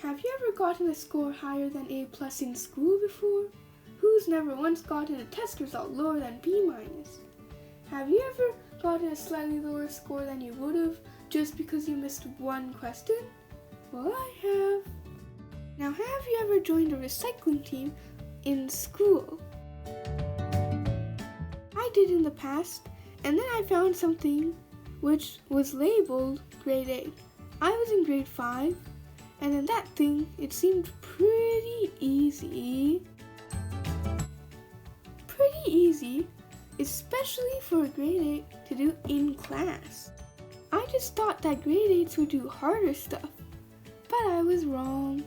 Have you ever gotten a score higher than A+ in school before? Who's never once gotten a test result lower than B-? Have you ever gotten a slightly lower score than you would have just because you missed one question? Well, I have. Now, have you ever joined a recycling team in school? I did in the past, and then I found something which was labeled grade 8. I was in grade 5, and in that thing, it seemed pretty easy. Pretty easy, especially for a grade 8 to do in class. I just thought that grade 8s would do harder stuff, but I was wrong.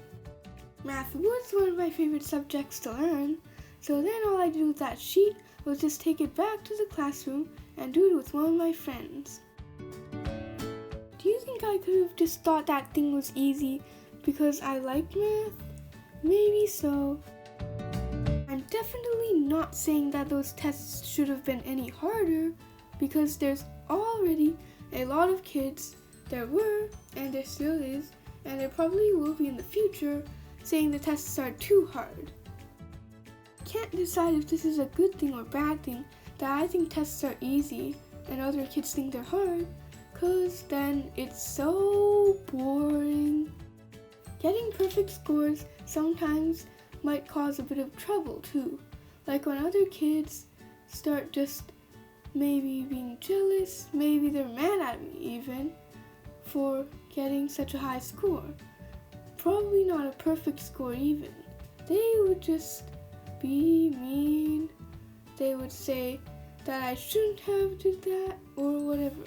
Math was one of my favorite subjects to learn, so then all I did with that sheet was just take it back to the classroom and do it with one of my friends. Do you think I could have just thought that thing was easy because I liked math? Maybe so. I'm definitely not saying that those tests should have been any harder, because there's already a lot of kids, there were, and there still is, and there probably will be in the future, saying the tests are too hard. Can't decide if this is a good thing or bad thing that I think tests are easy and other kids think they're hard, cause then it's so boring. Getting perfect scores sometimes might cause a bit of trouble too, like when other kids start just maybe being jealous, maybe they're mad at me even for getting such a high score. Probably not a perfect score even. They would just be mean. They would say that I shouldn't have did that or whatever.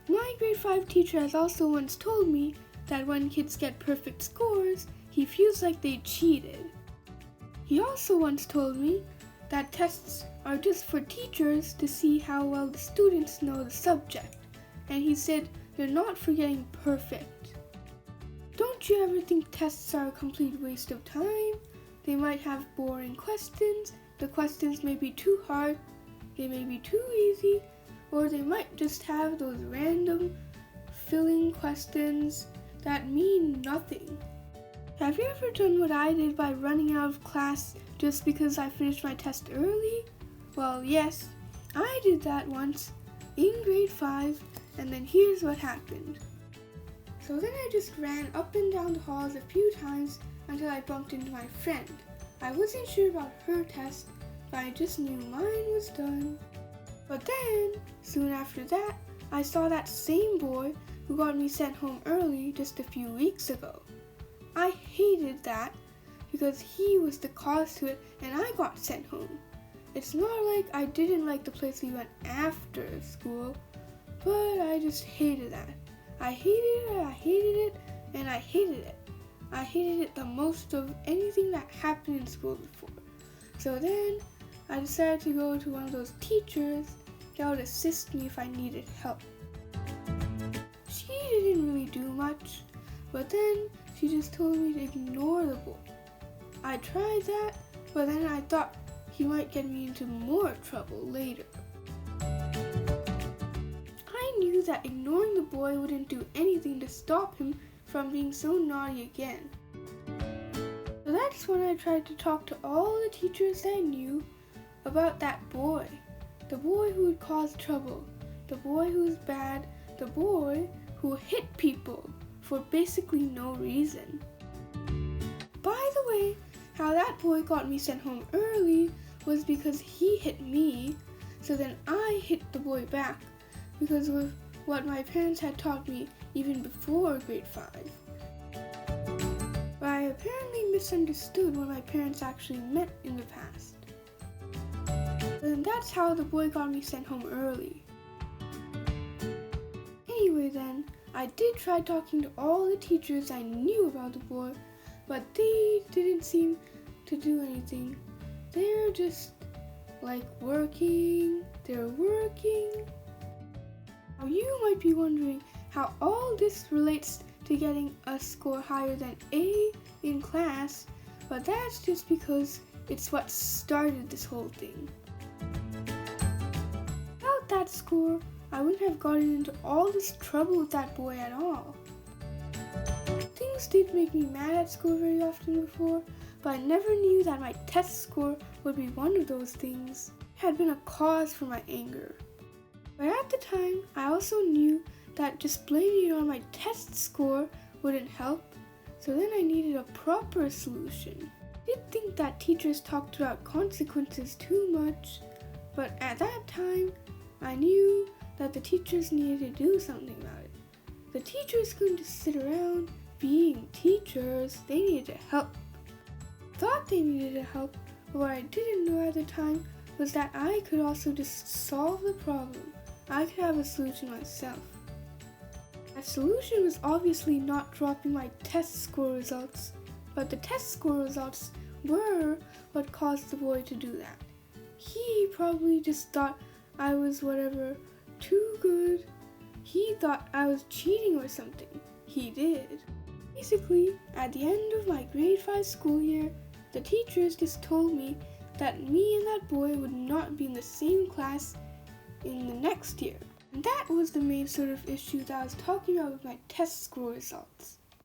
My grade 5 teacher has also once told me that when kids get perfect scores, he feels like they cheated. He also once told me that tests are just for teachers to see how well the students know the subject, and he said they're not for getting perfect. Don't you ever think tests are a complete waste of time? They might have boring questions, the questions may be too hard, they may be too easy, or they might just have those random filling questions that mean nothing. Have you ever done what I did by running out of class just because I finished my test early? Well, yes, I did that once in grade 5, and then here's what happened. So then I just ran up and down the halls a few times until I bumped into my friend. I wasn't sure about her test, but I just knew mine was done. But then, soon after that, I saw that same boy who got me sent home early just a few weeks ago. I hated that because he was the cause to it and I got sent home. It's not like I didn't like the place we went after school, but I just hated that. I hated it, I hated it, and I hated it. I hated it the most of anything that happened in school before. So then I decided to go to one of those teachers that would assist me if I needed help. She didn't really do much, but then she just told me to ignore the boy. I tried that, but then I thought he might get me into more trouble later. I knew that ignoring the boy wouldn't do anything to stop him from being so naughty again. So that's when I tried to talk to all the teachers I knew about that boy. The boy who would cause trouble. The boy who was bad. The boy who hit people for basically no reason. By the way, how that boy got me sent home early was because he hit me, so then I hit the boy back because of what my parents had taught me even before grade 5. But I apparently misunderstood what my parents actually meant in the past. And that's how the boy got me sent home early. Anyway then, I did try talking to all the teachers I knew about the boy, but they didn't seem to do anything. They're just like working. Now you might be wondering how all this relates to getting a score higher than A in class, but that's just because it's what started this whole thing. Without that score, I wouldn't have gotten into all this trouble with that boy at all. Things did make me mad at school very often before, but I never knew that my test score would be one of those things. It had been a cause for my anger. But at the time, I also knew that just blaming it on my test score wouldn't help, so then I needed a proper solution. I did think that teachers talked about consequences too much, but at that time, I knew that the teachers needed to do something about it. The teachers couldn't just sit around being teachers, they needed to help. I thought they needed to help, but what I didn't know at the time was that I could also just solve the problem. I could have a solution myself. That solution was obviously not dropping my test score results, but the test score results were what caused the boy to do that. He probably just thought I was whatever, too good. He thought I was cheating or something. He did. Basically, at the end of my grade 5 school year, the teachers just told me that me and that boy would not be in the same class in the next year. And that was the main sort of issue that I was talking about with my test score results.